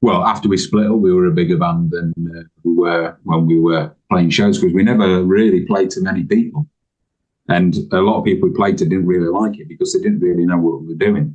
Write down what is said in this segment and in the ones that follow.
Well, after we split up, we were a bigger band than we were when we were playing shows because we never really played to many people. And a lot of people we played to didn't really like it because they didn't really know what we were doing.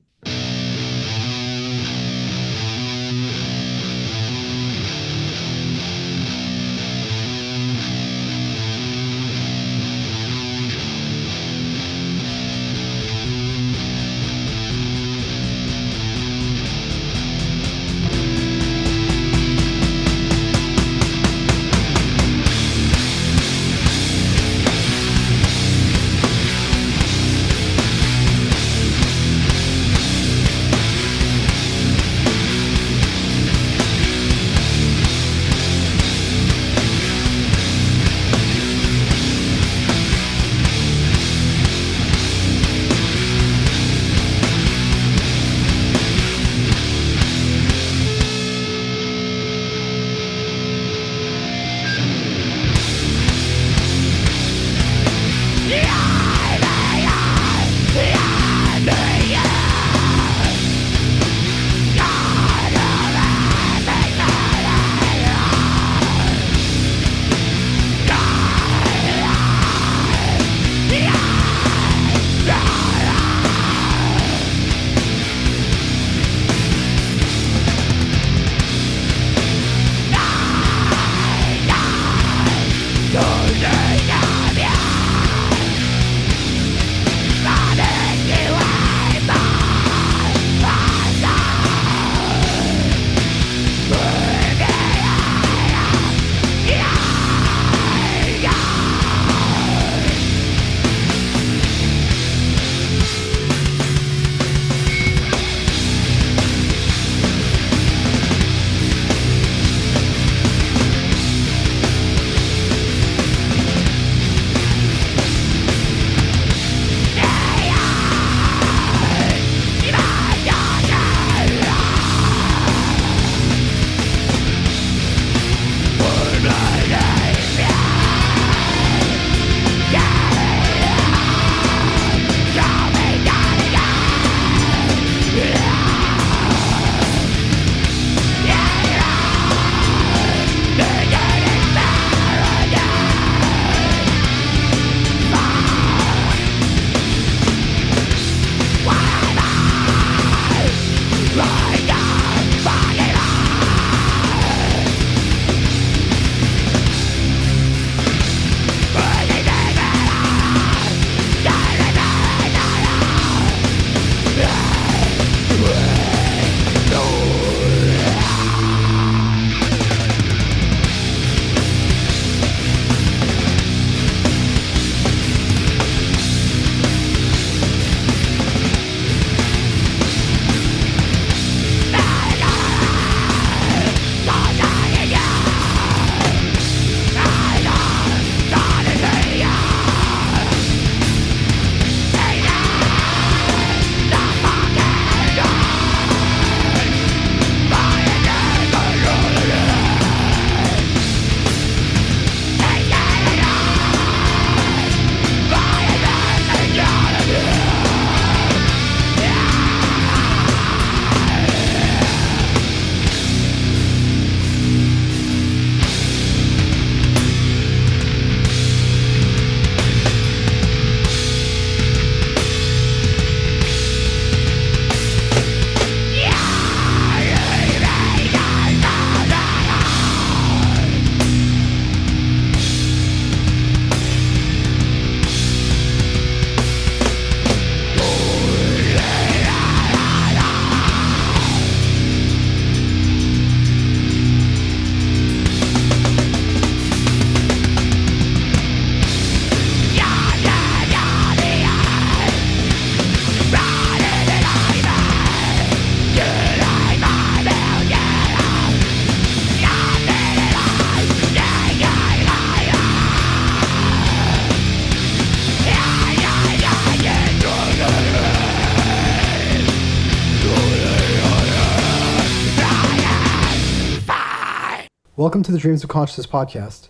Welcome to the Dreams of Consciousness podcast.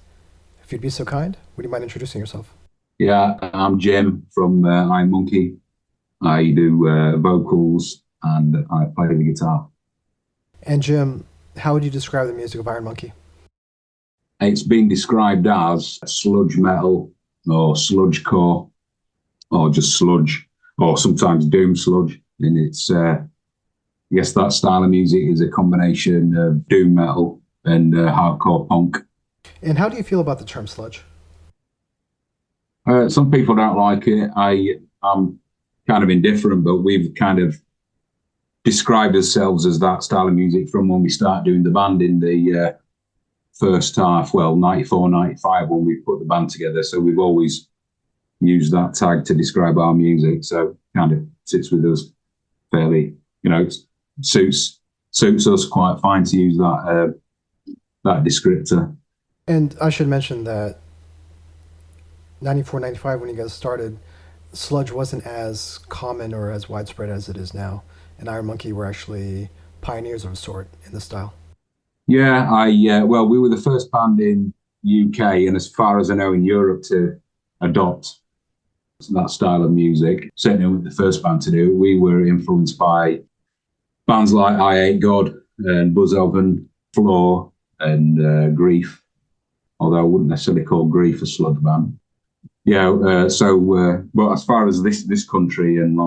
If you'd be so kind, would you mind introducing yourself? Yeah, I'm Jim from I'm Monkey. I do vocals and I play the guitar. And Jim, How would you describe the music of Iron Monkey? It's been described as sludge metal or sludgecore or just sludge or sometimes doom sludge. And it's, I guess that style of music is a combination of doom metal and hardcore punk. And how do you feel about the term sludge? Some people don't like it. I'm kind of indifferent, but we've kind of described ourselves as that style of music from when we started doing the band in the first half, 94, 95, when we put the band together. So we've always used that tag to describe our music. So kind of sits with us fairly, suits us quite fine to use that descriptor. And I should mention that 94, 95, when you guys started, sludge wasn't as common or as widespread as it is now. And Iron Monkey were actually pioneers of a sort in the style. Yeah, well, we were the first band in UK, and as far as I know, in Europe to adopt that style of music. Certainly, we were the first band to do it. We were influenced by bands like I Hate God and Buzz Oven, Floor, and Grief. Although I wouldn't necessarily call Grief a sludge band. But as far as this country and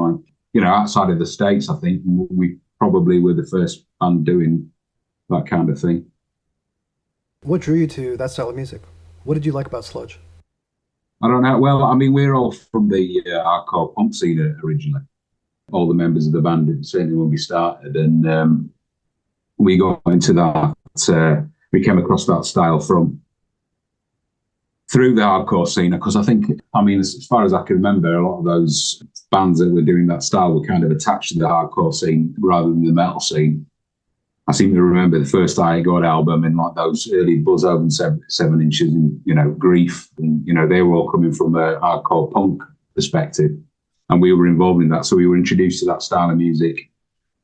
outside of the States, I think we probably were the first band doing that kind of thing. What drew you to that style of music? What did you like about sludge? I don't know. Well, I mean, we're all from the hardcore punk scene originally. All the members of the band, certainly when we started, and we got into that. We came across that style through the hardcore scene, because I think, as far as I can remember, a lot of those bands that were doing that style were kind of attached to the hardcore scene rather than the metal scene. I seem to remember the first I Hate God album and like those early Buzz Oven 7 inches and, Grief, and, they were all coming from a hardcore punk perspective. And we were involved in that. So we were introduced to that style of music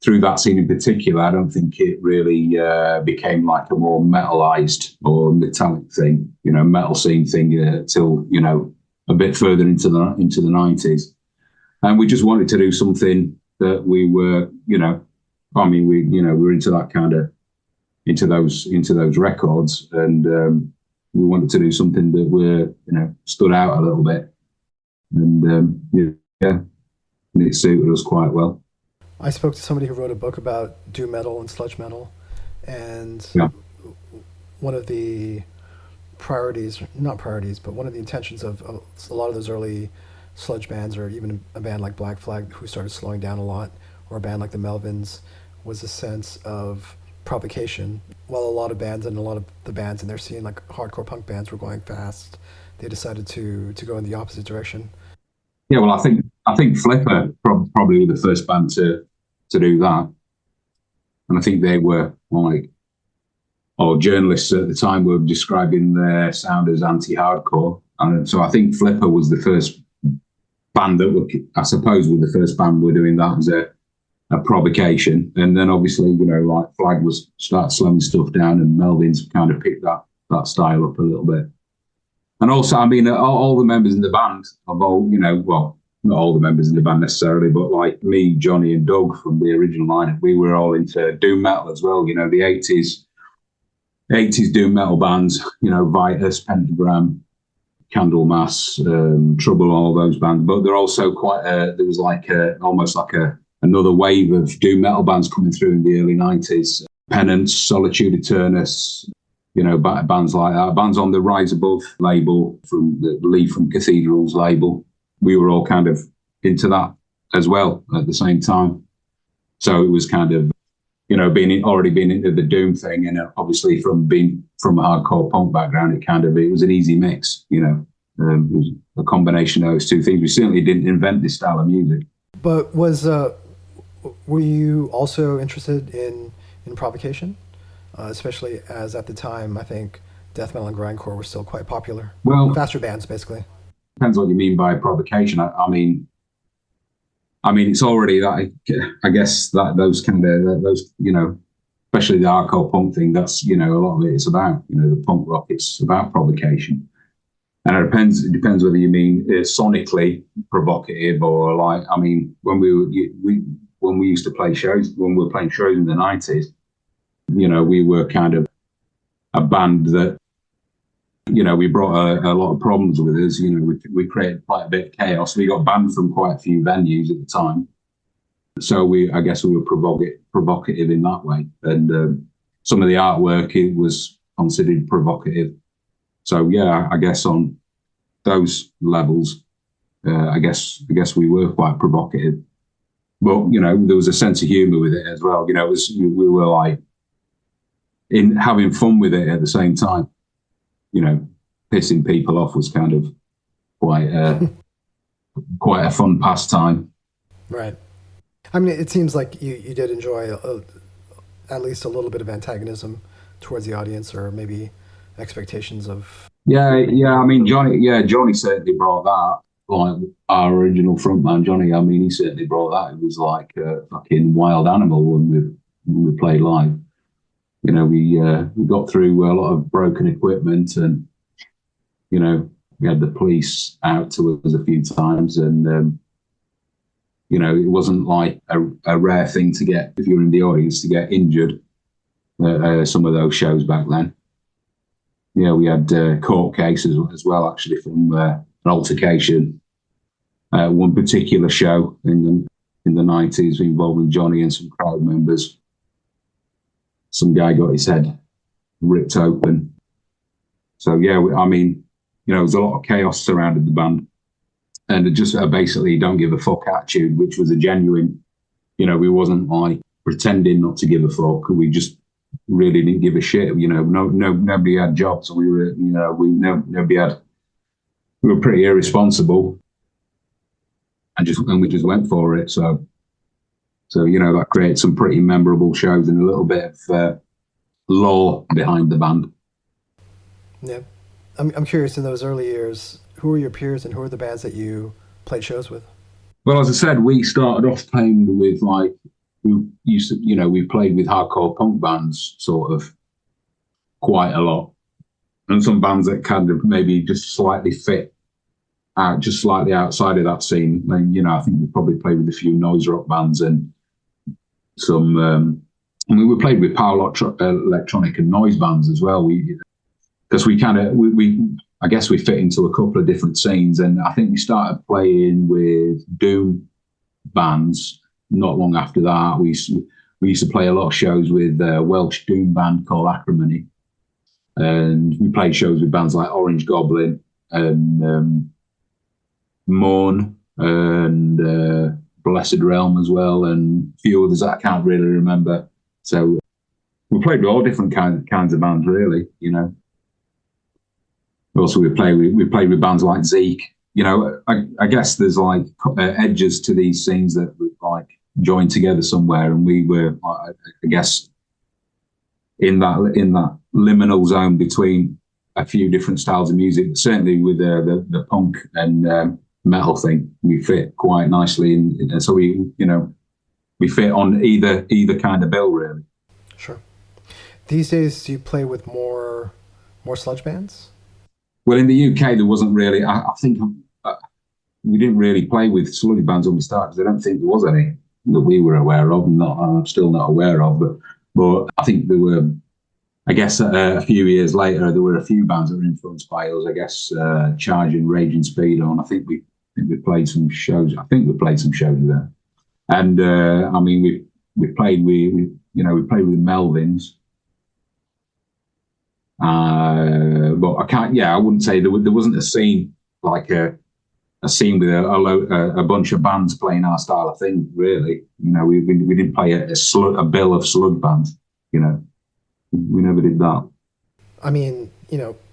through that scene in particular. I don't think it really became like a more metalized or metallic thing, metal scene thing till, a bit further into the 90s. And we just wanted to do something that we were, we were into that kind of, into those records. And we wanted to do something that were, stood out a little bit. And and it suited us quite well. I spoke to somebody who wrote a book about doom metal and sludge metal, and one of the not priorities, but one of the intentions of a lot of those early sludge bands, or even a band like Black Flag, who started slowing down a lot, or a band like the Melvins, was a sense of provocation. While a lot of bands and a lot of the bands in their scene, like hardcore punk bands, were going fast, they decided to go in the opposite direction. Yeah, well, I think Flipper probably were the first band to do that, and I think they were journalists at the time were describing their sound as anti-hardcore, and so I think Flipper was the first band that were the first band were doing that as a provocation, and then obviously Flag was start slowing stuff down, and Melvins kind of picked that style up a little bit. And also, all the members in the band not all the members in the band necessarily, but like me, Johnny, and Doug from the original lineup, we were all into doom metal as well. The 80s doom metal bands, Vitus, Pentagram, Candlemass, Trouble, all those bands. But they're also there was almost like another wave of doom metal bands coming through in the early 90s. Penance, Solitude Eternus, bands like that. Bands on the Rise Above label, from the Lee from Cathedral's label. We were all kind of into that as well at the same time. So it was kind of, already being into the doom thing, and obviously from being from a hardcore punk background, it was an easy mix. It was a combination of those two things. We certainly didn't invent this style of music. But were you also interested in provocation, especially as at the time I think death metal and grindcore were still quite popular? Well, faster bands, basically. Depends what you mean by provocation. I mean, it's already that. I guess that those kind of especially the hardcore punk thing. That's a lot of it is about the punk rock. It's about provocation, and it depends whether you mean sonically provocative or when we used to play shows, when we were playing shows in the 90s. We were kind of a band that, we brought a lot of problems with us. We created quite a bit of chaos. We got banned from quite a few venues at the time. So I guess we were provocative in that way. And some of the artwork, it was considered provocative. So yeah, I guess on those levels, I guess we were quite provocative. But, there was a sense of humor with it as well. We were like in having fun with it at the same time. Pissing people off was kind of quite a fun pastime. Right. I mean, it seems like you did enjoy at least a little bit of antagonism towards the audience, or maybe expectations of. Yeah. I mean, Johnny certainly brought that. Like our original frontman, Johnny. I mean, he certainly brought that. It was like a fucking wild animal when we played live. We got through a lot of broken equipment, and we had the police out to us a few times, and it wasn't like a rare thing to get, if you were in the audience, to get injured at some of those shows back then. We had court cases as well, actually, from an altercation. One particular show in the 90s involving Johnny and some crowd members. Some guy got his head ripped open. So yeah, I mean, there was a lot of chaos surrounded the band, and just basically don't give a fuck attitude, which was a genuine. We wasn't like pretending not to give a fuck. We just really didn't give a shit. Nobody had jobs. We were, nobody had. We were pretty irresponsible, and we just went for it. So that created some pretty memorable shows and a little bit of lore behind the band. Yeah, I'm curious, in those early years, who were your peers and who were the bands that you played shows with? Well, as I said, we started off playing with we played with hardcore punk bands sort of quite a lot, and some bands that kind of maybe just slightly fit out, just slightly outside of that scene. I think we probably played with a few noise rock bands and some. We played with power electronic and noise bands as well. Because I guess we fit into a couple of different scenes, and I think we started playing with doom bands not long after that. We used to play a lot of shows with a Welsh doom band called Acrimony, and we played shows with bands like Orange Goblin and Mourn and Blessed Realm as well, and a few others that I can't really remember. So we played with all different kinds of bands, really. Also, we played with bands like Zeke. I guess there's like edges to these scenes that we like joined together somewhere, and we were, I guess, in that liminal zone between a few different styles of music. Certainly with the punk and metal thing, we fit quite nicely, and so we fit on either kind of bill, really. Sure. These days, do you play with more sludge bands? Well, in the UK, there wasn't really. I think we didn't really play with sludge bands when we started, because I don't think there was any that we were aware of. I'm still not aware of, but I think there were. I guess a few years later, there were a few bands that were influenced by us. I guess Charging, Raging Speed on. I think we played some shows. I think we played some shows there, and I mean we played with the Melvins. But I wouldn't say there wasn't a scene like a scene with a bunch of bands playing our style of thing, really. We didn't play a bill of sludge bands. We never did that. I mean,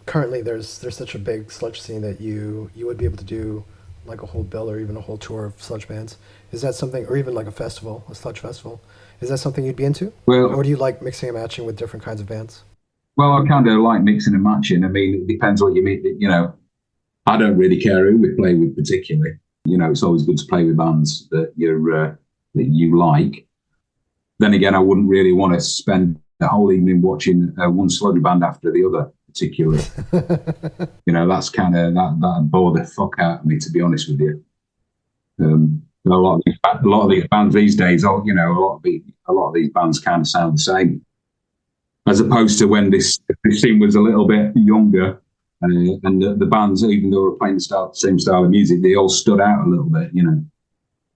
currently there's such a big sludge scene that you would be able to do like a whole bill or even a whole tour of sludge bands. Is that something, or even like a festival, a sludge festival? Is that something you'd be into? Well, or do you like mixing and matching with different kinds of bands? Well, I kind of like mixing and matching. I mean, it depends what you mean. I don't really care who we play with particularly. It's always good to play with bands that you like. Then again, I wouldn't really want to spend the whole evening watching one sludge band after the other, particularly. That's kind of that bore the fuck out of me, to be honest with you. A lot of these bands these days, a lot of these bands kind of sound the same. as opposed to when this scene was a little bit younger. And the bands, even though they were playing the same style of music, they all stood out a little bit, you know.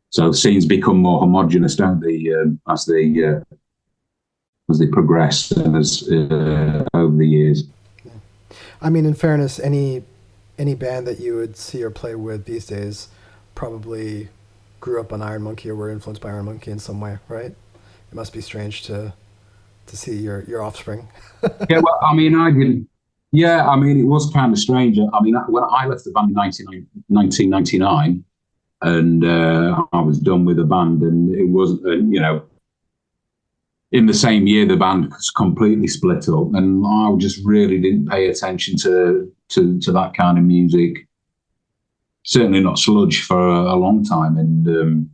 So the scenes become more homogenous, don't they, as they progress and as over the years. I mean, in fairness, any band that you would see or play with these days probably grew up on Iron Monkey or were influenced by Iron Monkey in some way, right? It must be strange to see your offspring. Yeah, well, I mean, I didn't. Yeah, I mean, it was kind of strange. I mean, when I left the band in 1999, and I was done with the band, and it wasn't, you know, in the same year the band was completely split up, and I just really didn't pay attention to that kind of music. Certainly not sludge for a long time, and it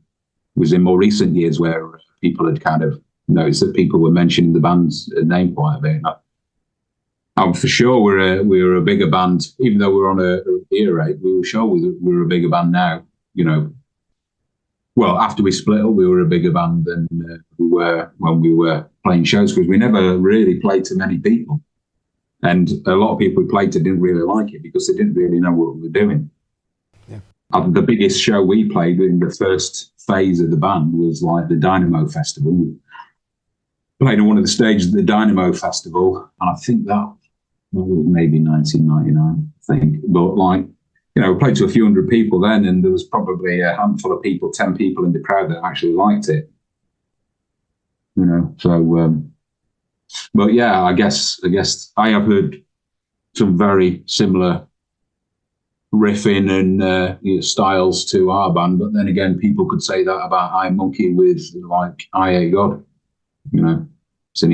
was in more recent years where people had kind of noticed that people were mentioning the band's name quite a bit. For sure, we were a bigger band, even though we were on a year rate. We were sure we were a bigger band now. You know, well, after we split up, we were a bigger band than we were when we were playing shows, because we never really played to many people, and a lot of people we played to didn't really like it because they didn't really know what we were doing. Yeah. The biggest show we played in the first phase of the band was like the Dynamo Festival. We played on one of the stages of the Dynamo Festival, and I think that was maybe 1999, I think. But like, you know, we played to a few hundred people then, and there was probably a handful of people, 10 people in the crowd that actually liked it. You know, so, but yeah, I guess I have heard some very similar riffing and you know, styles to our band, but then again, people could say that about Iron Monkey with like I Hate God, you know. It's an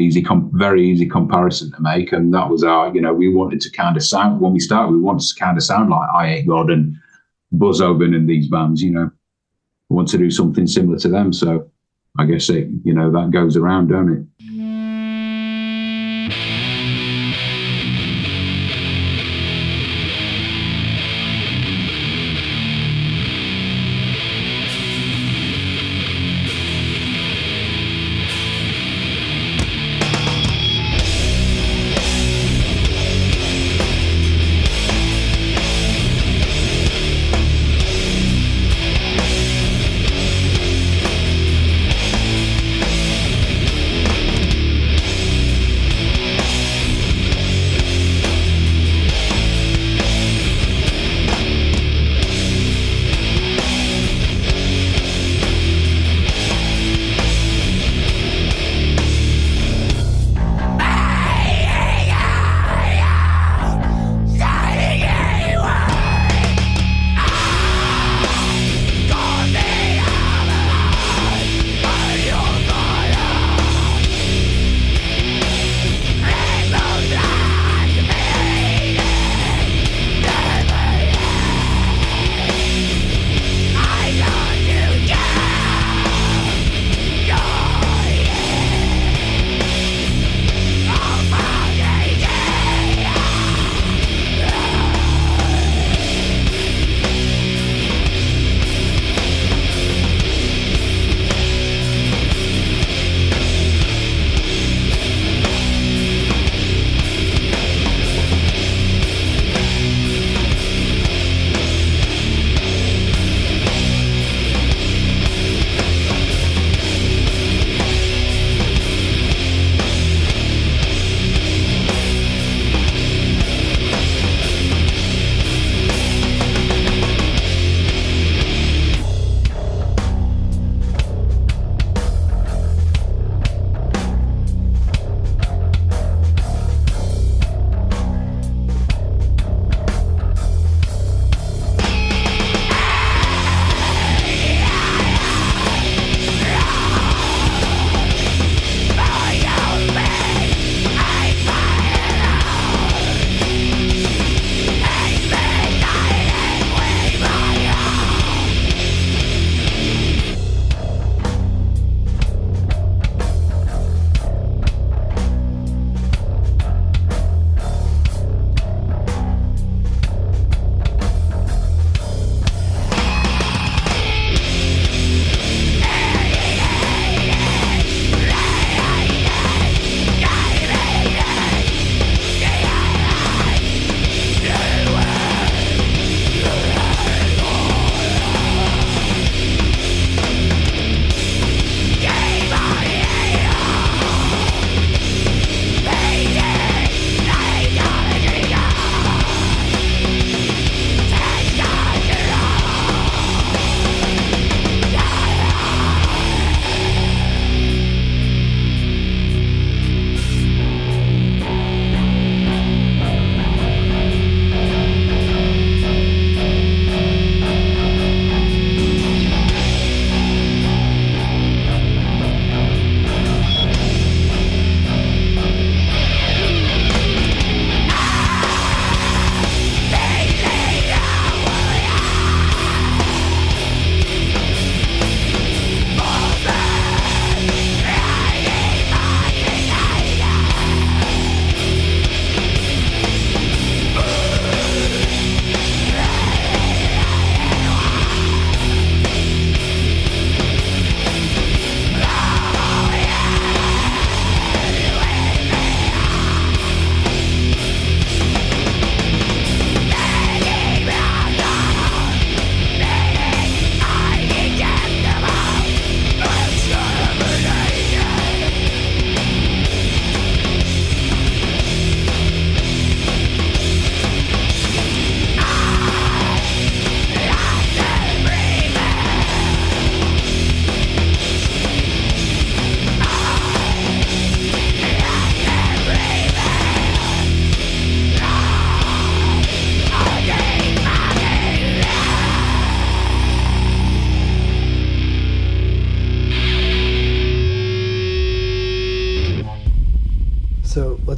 very easy comparison to make, and that was our, you know, we wanted to kind of sound, when we started, we wanted to kind of sound like I Hate God and Buzz Oben and these bands, you know. We want to do something similar to them, so I guess it, you know, that goes around, don't it?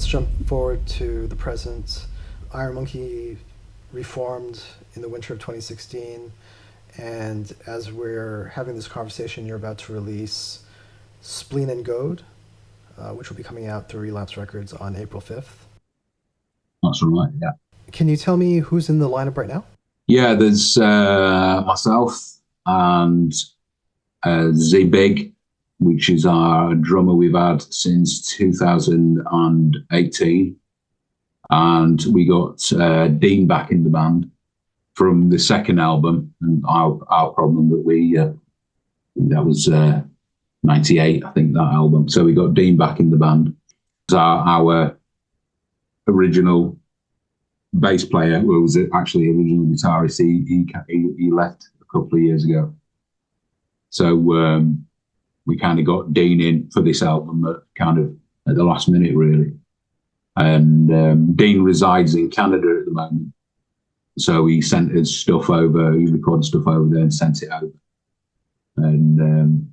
let's jump forward to the present. Iron Monkey reformed in the winter of 2016, and as we're having this conversation, you're about to release Spleen Goad, which will be coming out through Relapse Records on April 5th. That's right, yeah. Can you tell me who's in the lineup right now? Yeah, there's myself and Z-Big, which is our drummer we've had since 2018. And we got Dean back in the band from the second album, and our problem that that was 98, I think, that album. So we got Dean back in the band. Our original bass player, who was actually original guitarist, he left a couple of years ago. So we kind of got Dean in for this album at the last minute, really. And Dean resides in Canada at the moment. So he sent his stuff over, he recorded stuff over there and sent it over. And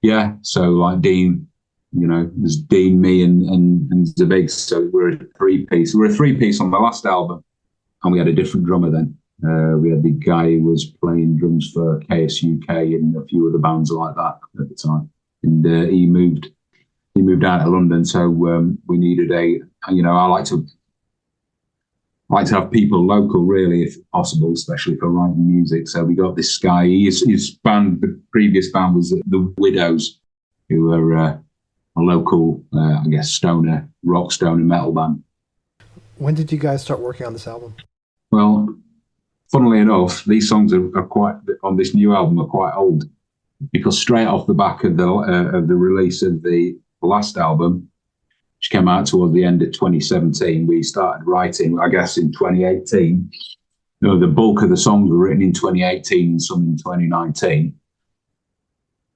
yeah, so like Dean, there's Dean, me, and the big. So we're a three-piece. We're a three-piece on the last album, and we had a different drummer then. We had the guy who was playing drums for KSUK and a few other bands like that at the time. And he moved out of London, so we needed I like to have people local, really, if possible, especially for writing music. So we got this guy. His band, the previous band, was the Widows, who were a local, rock stoner metal band. When did you guys start working on this album? Well, funnily enough, these songs are quite on this new album are quite old, because straight off the back of the release of the last album, which came out towards the end of 2017, we started writing, I guess, in 2018. The bulk of the songs were written in 2018 and some in 2019.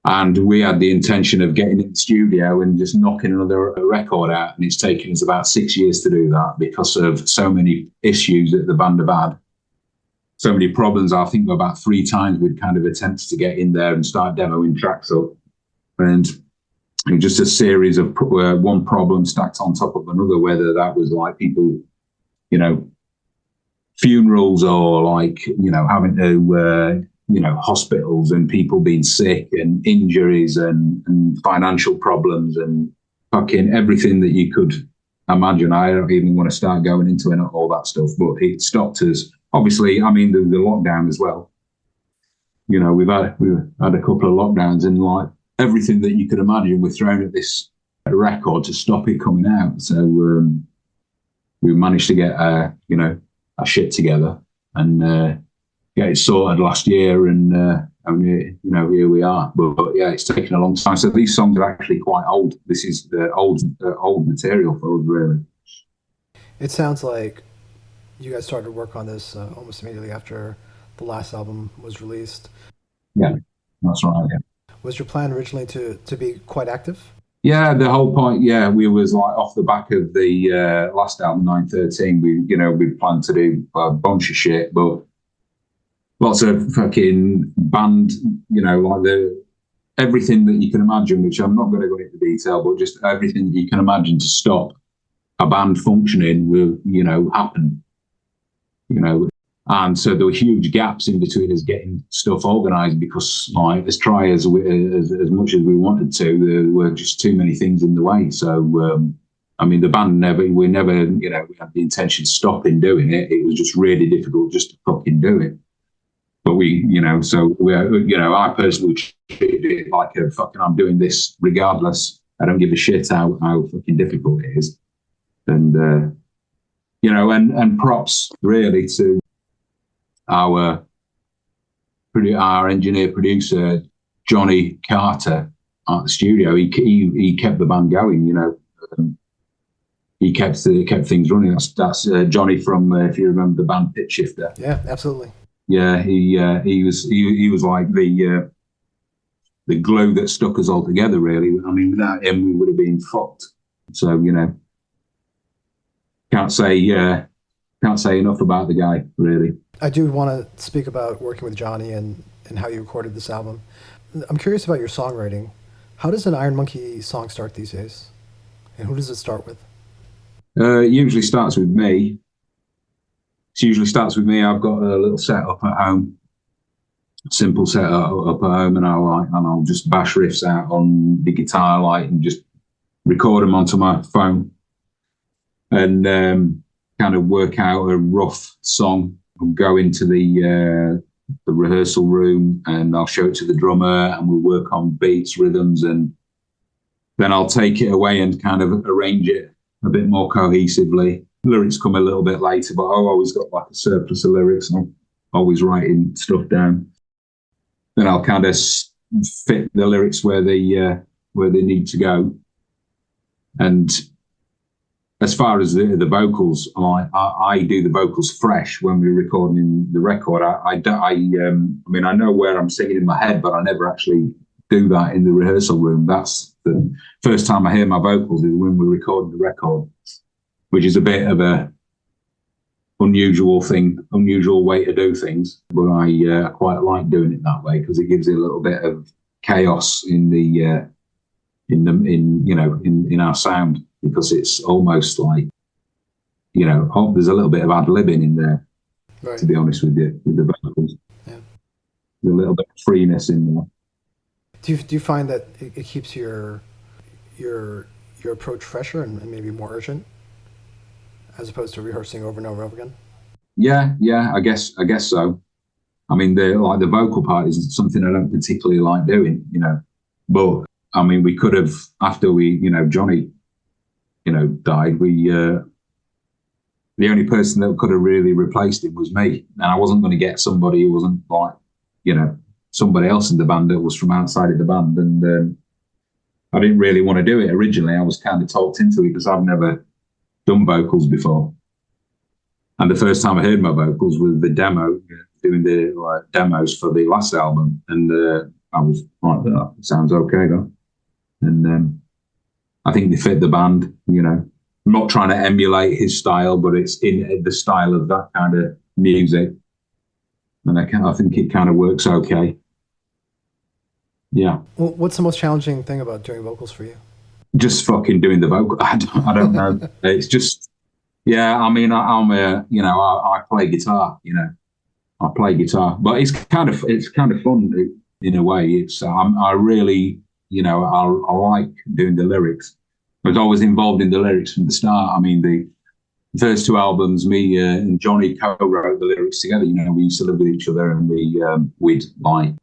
And we had the intention of getting in the studio and just knocking another record out. And it's taken us about 6 years to do that because of so many issues that the band have had. So many problems. I think about 3 times we'd kind of attempted to get in there and start demoing tracks up. And just a series of one problem stacked on top of another, whether that was like people, funerals or like, having to, hospitals and people being sick and injuries and financial problems and fucking everything that you could imagine. I don't even want to start going into all that stuff, but it stopped us. Obviously, the lockdown as well. We've had a couple of lockdowns and like, everything that you could imagine was thrown at this record to stop it coming out. So we managed to get our shit together and get it sorted last year, and here we are. But yeah, it's taken a long time. So these songs are actually quite old. This is the old material for us, really. It sounds like you guys started work on this almost immediately after the last album was released. Yeah, that's right. Yeah. Was your plan originally to be quite active? Yeah, the whole point. Yeah, we was like off the back of the last album, 913. We planned to do a bunch of shit, but lots of fucking band. Like everything that you can imagine, which I'm not going to go into detail, but just everything that you can imagine to stop a band functioning will, happen. And so there were huge gaps in between us getting stuff organised because, like, as try as much as we wanted to, there were just too many things in the way. So, the band we never, we had the intention of stopping doing it. It was just really difficult just to fucking do it. But I personally treated it like I'm doing this regardless. I don't give a shit how fucking difficult it is. And, and props really to our engineer producer Johnny Carter at the studio. He kept the band going. He kept things running. That's Johnny from if you remember the band Pitch Shifter. Yeah, absolutely. Yeah, he was like the glue that stuck us all together. Really, without him we would have been fucked. So can't say enough about the guy, really. I do want to speak about working with Johnny and how you recorded this album. I'm curious about your songwriting. How does an Iron Monkey song start these days? And who does it start with? It usually starts with me. It usually starts with me. I've got a little setup at home, simple setup up at home, and I'll just bash riffs out on the guitar, and just record them onto my phone, and kind of work out a rough song. I'll go into the rehearsal room, and I'll show it to the drummer, and we'll work on beats, rhythms, and then I'll take it away and kind of arrange it a bit more cohesively. Lyrics come a little bit later, but I've always got like a surplus of lyrics, and I'm always writing stuff down. Then I'll kind of fit the lyrics where they need to go. And as far as the vocals, I do the vocals fresh when we're recording the record. I mean, I know where I'm singing in my head, but I never actually do that in the rehearsal room. That's the first time I hear my vocals is when we're recording the record, which is a bit of a unusual way to do things. But I quite like doing it that way because it gives it a little bit of chaos in our sound, because it's almost like, there's a little bit of ad-libbing in there, right, to be honest with you, with the vocals. Yeah. There's a little bit of freeness in there. Do you find that it keeps your approach fresher and maybe more urgent, as opposed to rehearsing over and over and over again? Yeah, I guess so. I mean, the vocal part is something I don't particularly like doing, but I mean, we could have, after Johnny, died, the only person that could have really replaced him was me. And I wasn't going to get somebody who wasn't like, somebody else in the band that was from outside of the band. And I didn't really want to do it originally. I was kind of talked into it because I've never done vocals before. And the first time I heard my vocals was the demo, doing the demos for the last album. And I was like, that sounds okay, though. And I think they fit the band, I'm not trying to emulate his style, but it's in the style of that kind of music. And I think it kind of works okay. Yeah. Well, what's the most challenging thing about doing vocals for you? Just fucking doing the vocal. I don't know. It's just, I mean, I play guitar, I play guitar, but it's kind of fun in a way. It's, I really, I like doing the lyrics. I was always involved in the lyrics from the start. I mean, the first two albums, me and Johnny co-wrote the lyrics together. We used to live with each other, and we'd like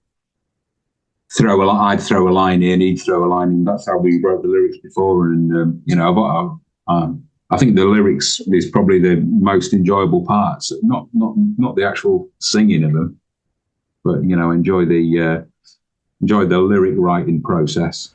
I'd throw a line in, he'd throw a line in. That's how we wrote the lyrics before. And I think the lyrics is probably the most enjoyable parts. Not the actual singing of them, but enjoy the lyric writing process.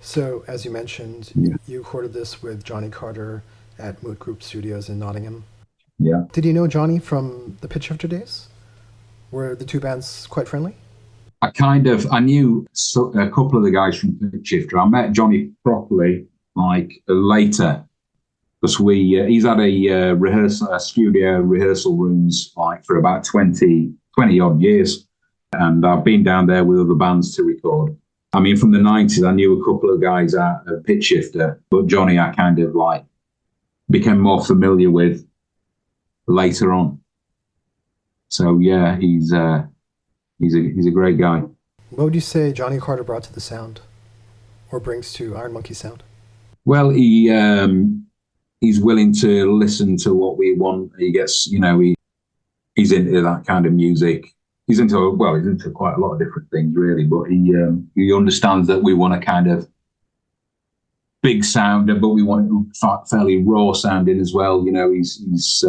So, as you mentioned, you recorded this with Johnny Carter at Moot Group Studios in Nottingham. Yeah. Did you know Johnny from the Pitch Shifter days? Were the two bands quite friendly? I knew a couple of the guys from Pitch Shifter. I met Johnny properly later, because he's had a studio rehearsal rooms for about 20 odd years, and I've been down there with other bands to record. I mean, from the 90s, I knew a couple of guys at Pitch Shifter, but Johnny I kind of became more familiar with later on. So yeah, he's a great guy. What would you say Johnny Carter brought to the sound, or brings to Iron Monkey sound? Well, he's willing to listen to what we want. He gets, he's into that kind of music. He's into quite a lot of different things, really. But he understands that we want a kind of big sound, but we want it fairly raw sounding as well. He's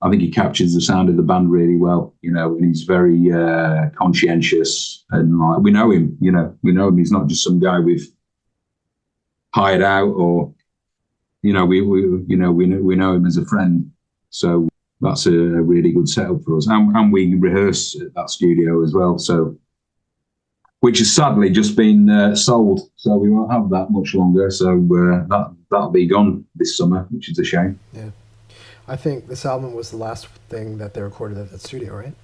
I think he captures the sound of the band really well, and he's very conscientious, and like we know him, we know him. He's not just some guy we've hired out, or we know him as a friend. So that's a really good setup for us, and we rehearse at that studio as well. So, which has sadly just been sold, so we won't have that much longer. So that'll be gone this summer, which is a shame. Yeah. I think this album was the last thing that they recorded at that studio, right?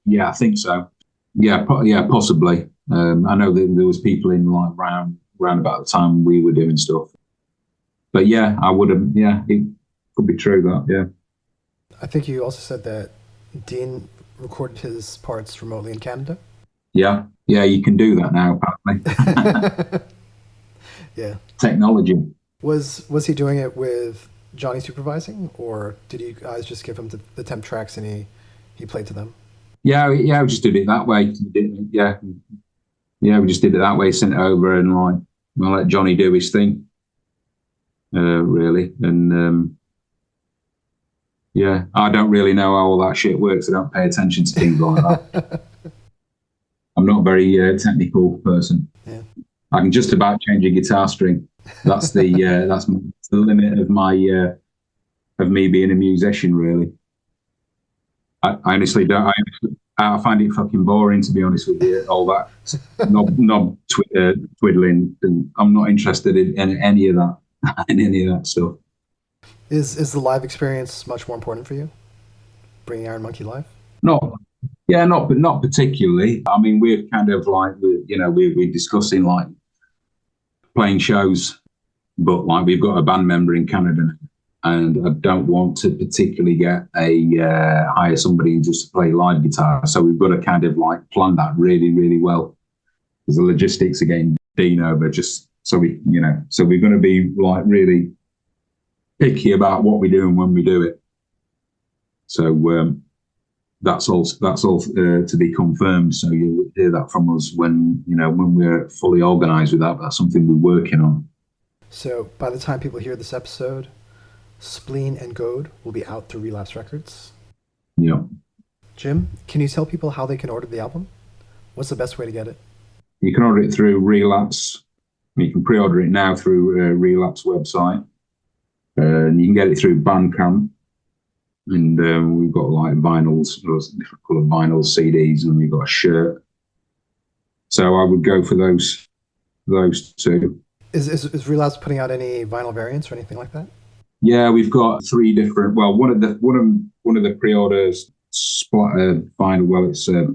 Yeah, I think so. Yeah, possibly. I know that there was people in like round about the time we were doing stuff. But yeah, I would have. Yeah, it could be true that. Yeah. I think you also said that Dean recorded his parts remotely in Canada. Yeah, you can do that now, apparently. Yeah. Technology. Was he doing it with Johnny supervising, or did you guys just give him the temp tracks and he played to them? Yeah, we just did it that way. Yeah, we just did it that way. Sent it over and like, we'll let Johnny do his thing. Really, and yeah, I don't really know how all that shit works. I don't pay attention to things like that. I'm not a very technical person. Yeah. I can just about change a guitar string. That's the limit of my of me being a musician. Really, I honestly don't. I find it fucking boring, to be honest with you. All that knob twiddling, and I'm not interested in any of that. In any of that stuff. Is the live experience much more important for you? Bringing Iron Monkey live? Not particularly. I mean, we're kind of like we're discussing like playing shows, but like we've got a band member in Canada, and I don't want to particularly hire somebody just to play live guitar. So we've got to kind of like plan that really, really well, because the logistics are getting Dean over. Just so we're going to be like really picky about what we do and when we do it. So that's all to be confirmed. So you'll hear that from us when we're fully organised with that. That's something we're working on. So by the time people hear this episode, Spleen and Goad will be out through Relapse Records. Yeah. Jim, can you tell people how they can order the album? What's the best way to get it? You can order it through Relapse. You can pre-order it now through Relapse website. And you can get it through Bandcamp. And we've got like vinyls, different colour vinyls, CDs, and we've got a shirt. So I would go for those two. Is Relapse putting out any vinyl variants or anything like that? Yeah, we've got 3 different. Well, one of the pre-orders splatter vinyl. Well, it's a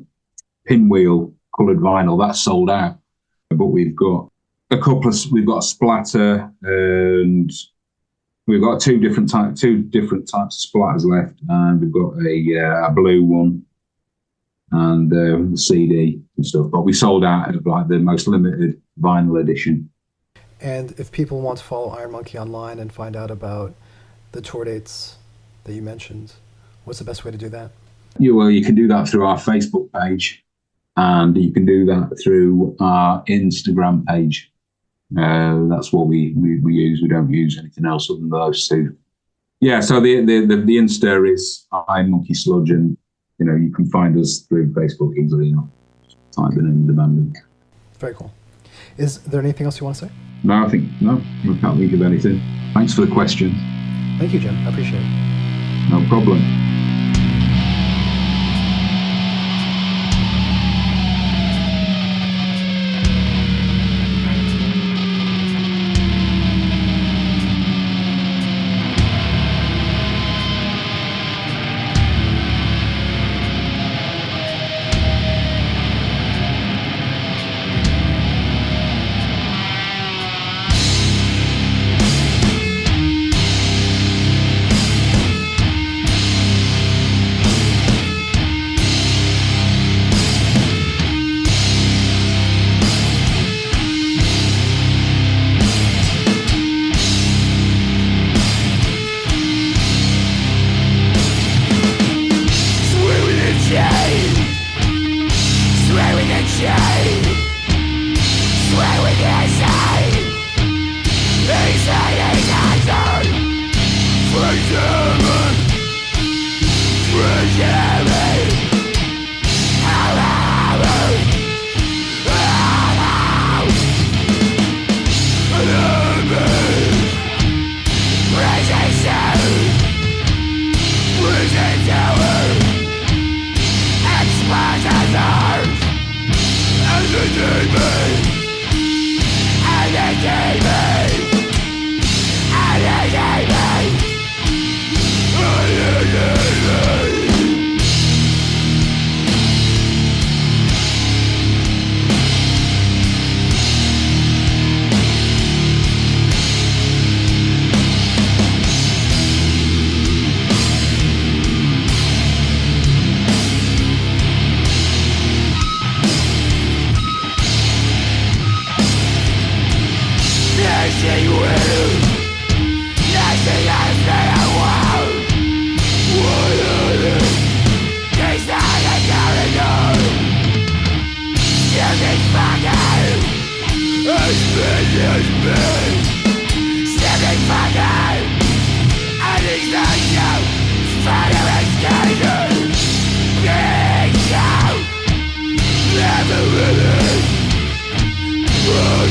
pinwheel coloured vinyl that's sold out. But we've got a couple of. We've got a splatter, and we've got two different types of splatters left, and we've got a blue one and the CD and stuff. But we sold out of like the most limited vinyl edition. And if people want to follow Iron Monkey online and find out about the tour dates that you mentioned, what's the best way to do that? You can do that through our Facebook page, and you can do that through our Instagram page. That's what we use. We don't use anything else other than those 2. Yeah, so the Insta is Iron Monkey Sludge, and you can find us through Facebook easily. Type in the band. Very cool. Is there anything else you want to say? No, I can't think of anything. Thanks for the question. Thank you, Jim. I appreciate it. No problem.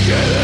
Gurges.